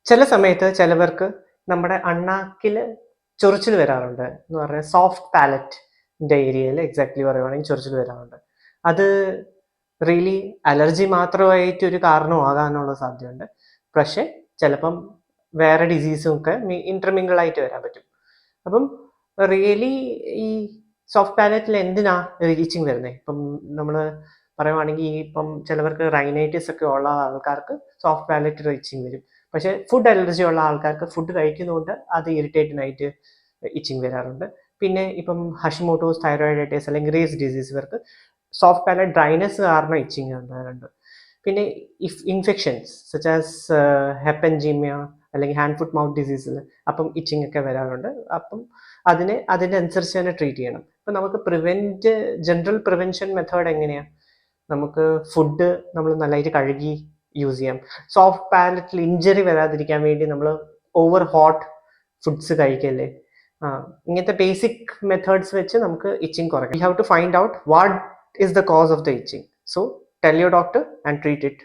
ചില സമയത്ത് ചിലവർക്ക് നമ്മുടെ അണ്ണാക്കില് ചൊറിച്ചിൽ വരാറുണ്ട്. എന്ന് പറഞ്ഞാൽ സോഫ്റ്റ് പാലറ്റിന്റെ ഏരിയയിൽ എക്സാക്ട്ലി പറയുവാണെങ്കിൽ ചൊറിച്ചിൽ വരാറുണ്ട്. അത് റിയലി അലർജി മാത്രമായിട്ട് ഒരു കാരണമാകാനുള്ള സാധ്യതയുണ്ട്. പക്ഷേ ചിലപ്പം വേറെ ഡിസീസും ഒക്കെ ഇന്റർമിങ്കിൾ ആയിട്ട് വരാൻ പറ്റും. അപ്പം റിയലി ഈ സോഫ്റ്റ് പാലറ്റിൽ എന്തിനാ ഈച്ചിങ് വരുന്നത്? ഇപ്പം നമ്മൾ പറയുവാണെങ്കിൽ ഇപ്പം ചിലവർക്ക് റൈനൈറ്റിസ് ഒക്കെ ഉള്ള ആൾക്കാർക്ക് സോഫ്റ്റ് പാലറ്റ് ഈച്ചിങ് വരും. പക്ഷേ ഫുഡ് അലർജി ഉള്ള ആൾക്കാർക്ക് ഫുഡ് കഴിക്കുന്നതുകൊണ്ട് അത് ഇറിറ്റേറ്റിനായിട്ട് ഇച്ചിങ് വരാറുണ്ട്. പിന്നെ ഇപ്പം ഹഷിമോട്ടോസ് തൈറോയിഡൈറ്റിസ് അല്ലെങ്കിൽ റേസ് ഡിസീസ് ഇവർക്ക് സോഫ്റ്റ് പാലറ്റ് ഡ്രൈനെസ് കാരണം ഇച്ചിങ് ഉണ്ടാകാറുണ്ട്. പിന്നെ ഇൻഫെക്ഷൻസ് സച്ച് ആസ് ഹെപ്പൻജീമിയ അല്ലെങ്കിൽ ഹാൻഡ് ഫുട്ട് മൗത്ത് ഡിസീസിൽ അപ്പം ഇച്ചിങ് ഒക്കെ വരാറുണ്ട്. അപ്പം അതിനനുസരിച്ച് തന്നെ ട്രീറ്റ് ചെയ്യണം. ഇപ്പം നമുക്ക് ജനറൽ പ്രിവെൻഷൻ മെത്തേഡ് എങ്ങനെയാണ്? നമുക്ക് ഫുഡ് നമ്മൾ നല്ലതായിട്ട് കഴുകി യൂസ് ചെയ്യാം. സോഫ്റ്റ് പാലറ്റിൽ ഇഞ്ചറി വരാതിരിക്കാൻ വേണ്ടി നമ്മൾ ഓവർ ഹോട്ട് ഫുഡ്സ് കഴിക്കല്ലേ. ഇങ്ങനത്തെ ബേസിക് മെത്തേഡ്സ് വെച്ച് നമുക്ക് ഇച്ചിങ് കുറയ്ക്കാം. We have to find out what is the cause of the itching. So tell your doctor and treat it.